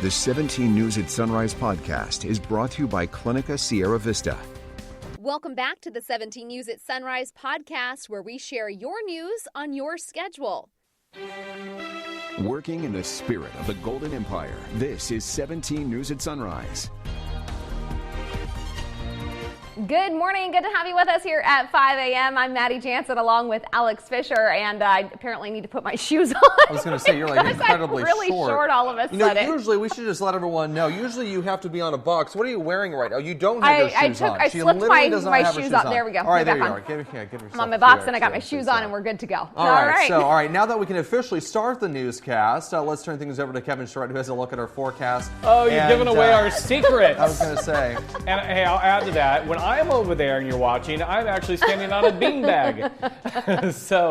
The 17 News at Sunrise podcast is brought to you by Clinica Sierra Vista. Welcome back to the 17 News at Sunrise podcast, where we share your news on your schedule. Working in the spirit of the Golden Empire, this is 17 News at Sunrise. Good morning. Good to have you with us here at 5 a.m. I'm Maddie Jansen along with Alex Fisher, and I apparently need to put my shoes on. I was going to say, you're like incredibly I'm really short all of a sudden. Usually we should just let everyone know. Usually you have to be on a box. What are you wearing right now? You don't have your shoes on. I slipped my shoes on. There we go. All right, there you are. Give yourself I'm on my box and I got my shoes on and we're good to go. All right. Now that we can officially start the newscast, let's turn things over to Kevin Charette, who has a look at our forecast. Oh, you're giving away our secrets. I was going to say. And hey, I'll add to that. When I'm over there and you're watching, I'm actually standing on a beanbag.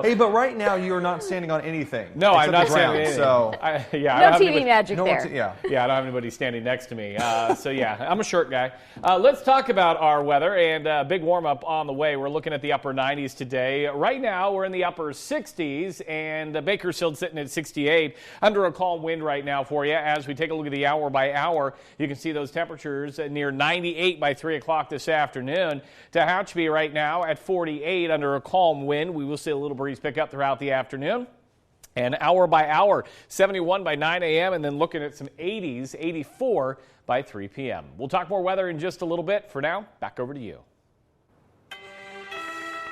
Hey, but right now you're not standing on anything. No, I'm not standing on anything. No TV magic there. I don't have anybody standing next to me. I'm a short guy. Let's talk about our weather and a big warm up on the way. We're looking at the upper 90s today. Right now we're in the upper 60s and Bakersfield sitting at 68 under a calm wind right now for you. As we take a look at the hour by hour, you can see those temperatures near 98 by 3 o'clock this afternoon. Tehachapi right now at 48 under a calm wind. We will see a little breeze pick up throughout the afternoon. And hour by hour, 71 by 9 a.m. and then looking at some 80s, 84 by 3 p.m. We'll talk more weather in just a little bit. For now, back over to you.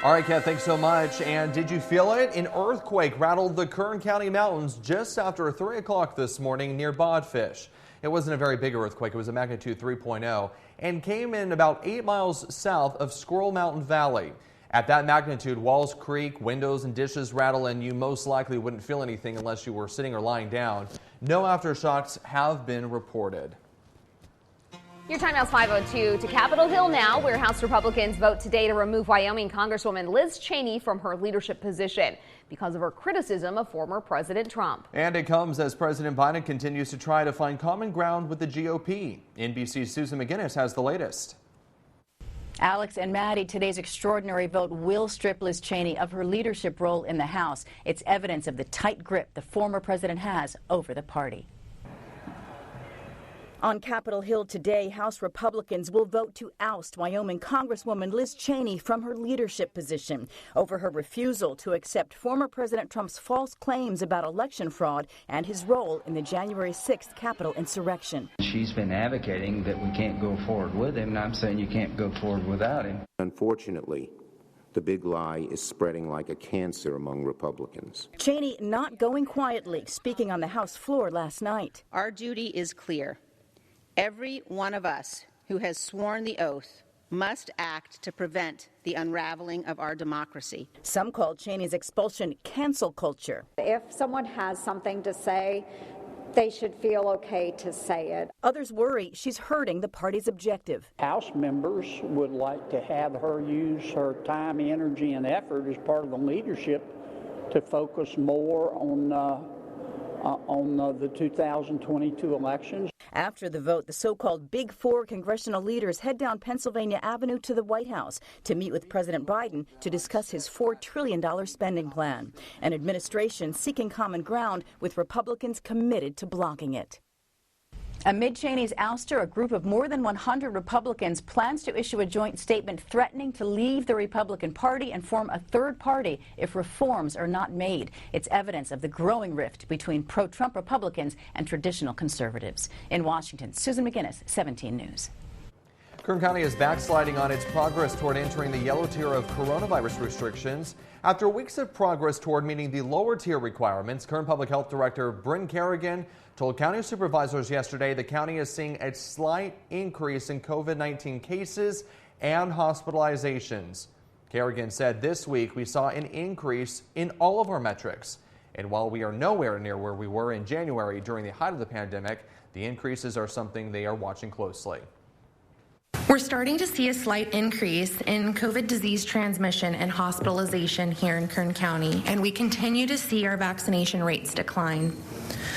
All right, Kat, thanks so much. And did you feel it? An earthquake rattled the Kern County mountains just after 3 o'clock this morning near Bodfish. It wasn't a very big earthquake. It was a magnitude 3.0 and came in about 8 miles south of Squirrel Mountain Valley. At that magnitude, walls creak, windows and dishes rattle, and you most likely wouldn't feel anything unless you were sitting or lying down. No aftershocks have been reported. Your time now is 5:02 to Capitol Hill now, where House Republicans vote today to remove Wyoming Congresswoman Liz Cheney from her leadership position because of her criticism of former President Trump. And it comes as President Biden continues to try to find common ground with the GOP. NBC's Susan McGinnis has the latest. Alex and Maddie, today's extraordinary vote will strip Liz Cheney of her leadership role in the House. It's evidence of the tight grip the former president has over the party. On Capitol Hill today, House Republicans will vote to oust Wyoming Congresswoman Liz Cheney from her leadership position over her refusal to accept former President Trump's false claims about election fraud and his role in the January 6th Capitol insurrection. She's been advocating that we can't go forward with him, and I'm saying you can't go forward without him. Unfortunately, the big lie is spreading like a cancer among Republicans. Cheney not going quietly, speaking on the House floor last night. Our duty is clear. Every one of us who has sworn the oath must act to prevent the unraveling of our democracy. Some called Cheney's expulsion cancel culture. If someone has something to say, they should feel okay to say it. Others worry she's hurting the party's objective. House members would like to have her use her time, energy, and effort as part of the leadership to focus more on the 2022 elections. After the vote, the so-called Big Four congressional leaders head down Pennsylvania Avenue to the White House to meet with President Biden to discuss his $4 trillion spending plan. An administration seeking common ground with Republicans committed to blocking it. Amid Cheney's ouster, a group of more than 100 Republicans plans to issue a joint statement threatening to leave the Republican Party and form a third party if reforms are not made. It's evidence of the growing rift between pro-Trump Republicans and traditional conservatives. In Washington, Susan McGinnis, 17 News. Kern County is backsliding on its progress toward entering the yellow tier of coronavirus restrictions. After weeks of progress toward meeting the lower tier requirements, Kern Public Health Director Bryn Kerrigan told county supervisors yesterday the county is seeing a slight increase in COVID-19 cases and hospitalizations. Kerrigan said this week we saw an increase in all of our metrics. And while we are nowhere near where we were in January during the height of the pandemic, the increases are something they are watching closely. We're starting to see a slight increase in COVID disease transmission and hospitalization here in Kern County, and we continue to see our vaccination rates decline.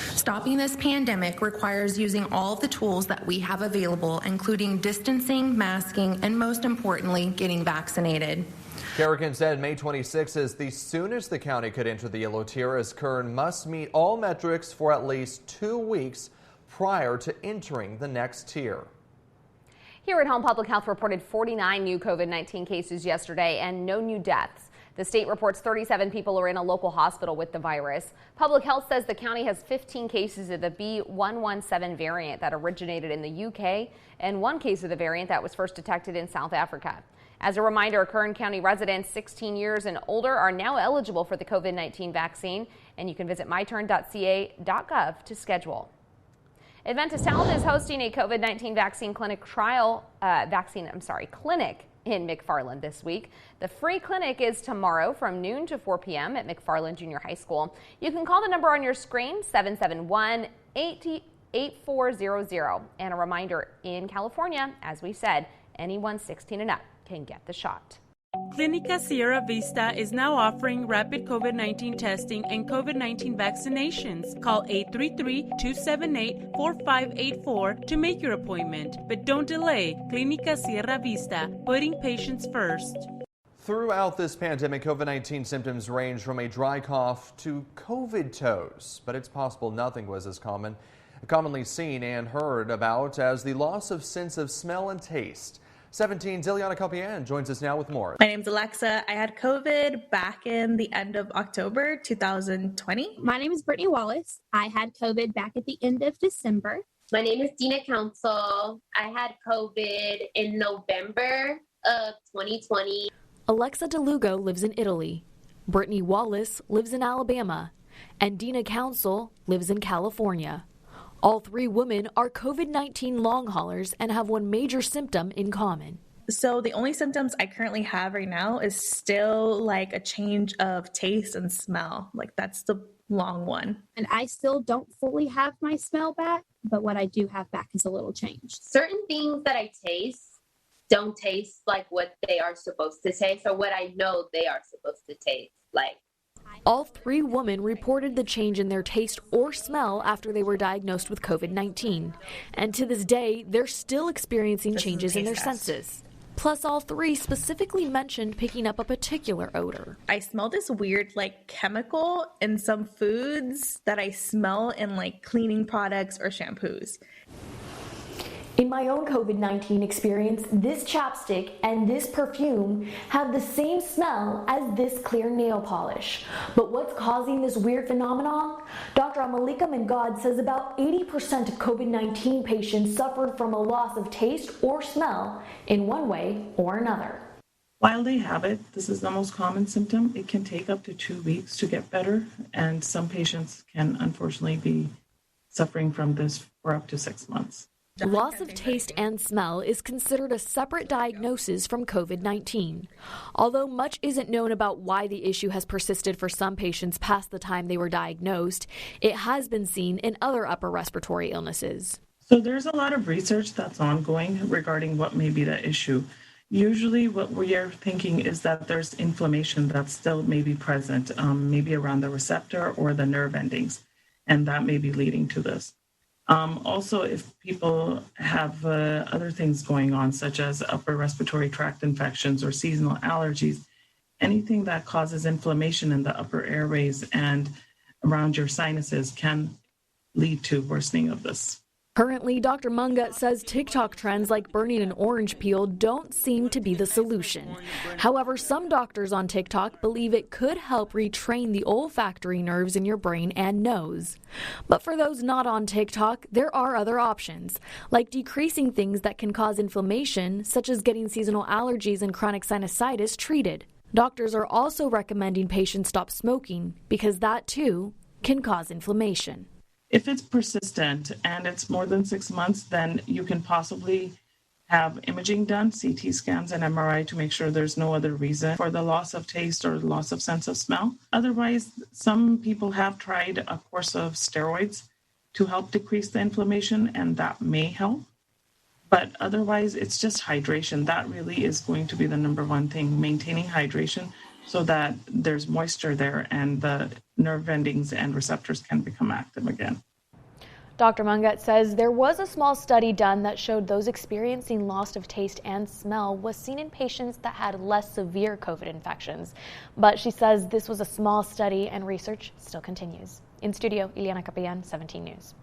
Stopping this pandemic requires using all of the tools that we have available, including distancing, masking, and most importantly, getting vaccinated. Kerrigan said May 26 is the soonest the county could enter the yellow tier, as Kern must meet all metrics for at least 2 weeks prior to entering the next tier. Here at home, Public Health reported 49 new COVID-19 cases yesterday and no new deaths. The state reports 37 people are in a local hospital with the virus. Public Health says the county has 15 cases of the B.1.1.7 variant that originated in the UK and 1 case of the variant that was first detected in South Africa. As a reminder, Kern County residents 16 years and older are now eligible for the COVID-19 vaccine, and you can visit myturn.ca.gov to schedule. Adventist Health is hosting a COVID-19 vaccine clinic clinic in McFarland this week. The free clinic is tomorrow from noon to 4 p.m. at McFarland Junior High School. You can call the number on your screen, 771-8400. And a reminder, in California, as we said, anyone 16 and up can get the shot. Clinica Sierra Vista is now offering rapid COVID-19 testing and COVID-19 vaccinations. Call 833-278-4584 to make your appointment. But don't delay. Clinica Sierra Vista, putting patients first. Throughout this pandemic, COVID-19 symptoms range from a dry cough to COVID toes, but it's possible nothing was as commonly seen and heard about as the loss of sense of smell and taste. 17's Ileana Capian joins us now with more. My name's Alexa. I had COVID back in the end of October 2020. My name is Brittany Wallace. I had COVID back at the end of December. My name is Dina Council. I had COVID in November of 2020. Alexa DeLugo lives in Italy. Brittany Wallace lives in Alabama. And Dina Council lives in California. All 3 women are COVID-19 long haulers and have one major symptom in common. So the only symptoms I currently have right now is still like a change of taste and smell. Like that's the long one. And I still don't fully have my smell back, but what I do have back is a little change. Certain things that I taste don't taste like what they are supposed to taste or what I know they are supposed to taste like. All 3 women reported the change in their taste or smell after they were diagnosed with COVID-19. And to this day, they're still experiencing changes in their senses. Plus, all 3 specifically mentioned picking up a particular odor. I smell this weird chemical in some foods that I smell in cleaning products or shampoos. In my own COVID-19 experience, this chapstick and this perfume have the same smell as this clear nail polish. But what's causing this weird phenomenon? Dr. Amalika Mengad says about 80% of COVID-19 patients suffered from a loss of taste or smell in one way or another. While they have it, this is the most common symptom. It can take up to 2 weeks to get better, and some patients can unfortunately be suffering from this for up to 6 months. Loss of taste and smell is considered a separate diagnosis from COVID-19. Although much isn't known about why the issue has persisted for some patients past the time they were diagnosed, it has been seen in other upper respiratory illnesses. So there's a lot of research that's ongoing regarding what may be the issue. Usually what we are thinking is that there's inflammation that's still maybe present, maybe around the receptor or the nerve endings, and that may be leading to this. Also, if people have other things going on, such as upper respiratory tract infections or seasonal allergies, anything that causes inflammation in the upper airways and around your sinuses can lead to worsening of this. Currently, Dr. Mungat says TikTok trends like burning an orange peel don't seem to be the solution. However, some doctors on TikTok believe it could help retrain the olfactory nerves in your brain and nose. But for those not on TikTok, there are other options, like decreasing things that can cause inflammation, such as getting seasonal allergies and chronic sinusitis treated. Doctors are also recommending patients stop smoking because that, too, can cause inflammation. If it's persistent and it's more than 6 months, then you can possibly have imaging done, CT scans and MRI, to make sure there's no other reason for the loss of taste or loss of sense of smell. Otherwise, some people have tried a course of steroids to help decrease the inflammation, and that may help. But otherwise, it's just hydration. That really is going to be the number one thing, maintaining hydration so that there's moisture there and the nerve endings and receptors can become active again. Dr. Mungat says there was a small study done that showed those experiencing loss of taste and smell was seen in patients that had less severe COVID infections. But she says this was a small study and research still continues. In studio, Ileana Capian, 17 News.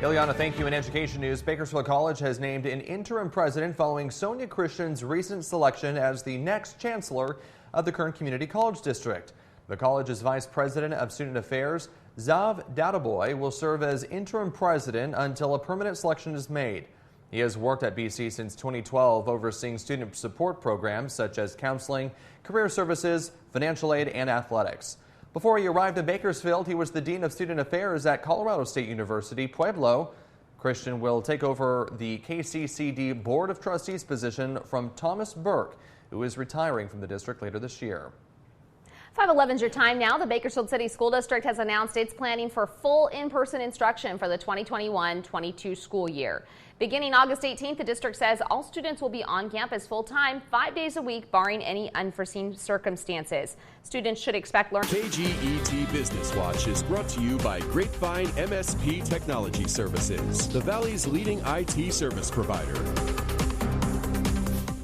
Ileana, thank you. In education news, Bakersfield College has named an interim president following Sonia Christian's recent selection as the next chancellor of the Kern Community College District. The college's vice president of student affairs, Zav Dadaboy, will serve as interim president until a permanent selection is made. He has worked at BC since 2012, overseeing student support programs such as counseling, career services, financial aid, and athletics. Before he arrived in Bakersfield, he was the Dean of Student Affairs at Colorado State University, Pueblo. Christian will take over the KCCD Board of Trustees position from Thomas Burke, who is retiring from the district later this year. 5:11's your time now. The Bakersfield City School District has announced it's planning for full in-person instruction for the 2021-22 school year. Beginning August 18th, the district says all students will be on campus full-time 5 days a week, barring any unforeseen circumstances. Students should expect learning. KGET Business Watch is brought to you by Grapevine MSP Technology Services, the Valley's leading IT service provider.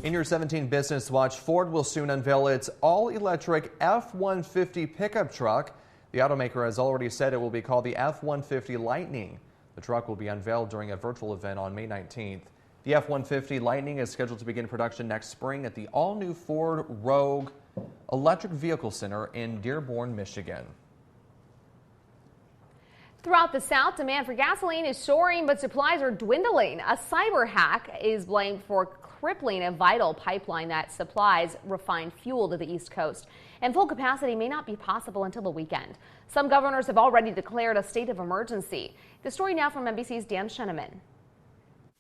In your 17 Business Watch, Ford will soon unveil its all-electric F-150 pickup truck. The automaker has already said it will be called the F-150 Lightning. The truck will be unveiled during a virtual event on May 19th. The F-150 Lightning is scheduled to begin production next spring at the all-new Ford Rogue Electric Vehicle Center in Dearborn, Michigan. Throughout the South, demand for gasoline is soaring, but supplies are dwindling. A cyber hack is blamed for crippling a vital pipeline that supplies refined fuel to the East Coast. And full capacity may not be possible until the weekend. Some governors have already declared a state of emergency. The story now from NBC's Dan Scheneman.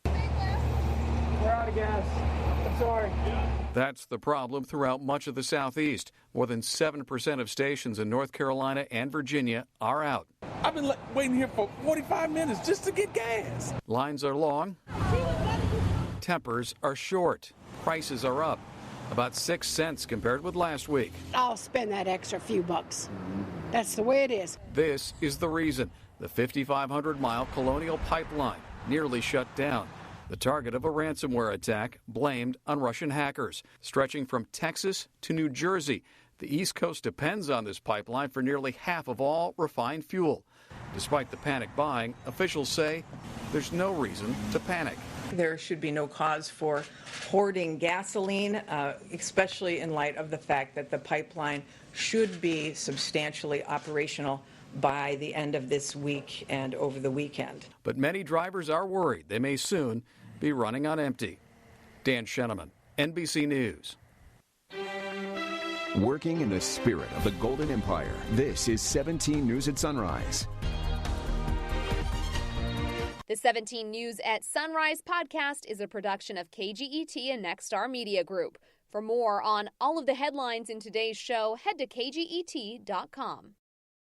We're out of gas. I'm sorry. That's the problem throughout much of the Southeast. More than 7% of stations in North Carolina and Virginia are out. I've been waiting here for 45 minutes just to get gas. Lines are long. Tempers are short. Prices are up. About 6 cents compared with last week. I'll spend that extra few bucks. That's the way it is. This is the reason. The 5,500-mile Colonial Pipeline nearly shut down. The target of a ransomware attack blamed on Russian hackers. Stretching from Texas to New Jersey, the East Coast depends on this pipeline for nearly half of all refined fuel. Despite the panic buying, officials say there's no reason to panic. There should be no cause for hoarding gasoline, especially in light of the fact that the pipeline should be substantially operational by the end of this week and over the weekend. But many drivers are worried they may soon be running on empty. Dan Scheneman, NBC News. Working in the spirit of the Golden Empire, this is 17 News at Sunrise. The 17 News at Sunrise podcast is a production of KGET and Nexstar Media Group. For more on all of the headlines in today's show, head to kget.com.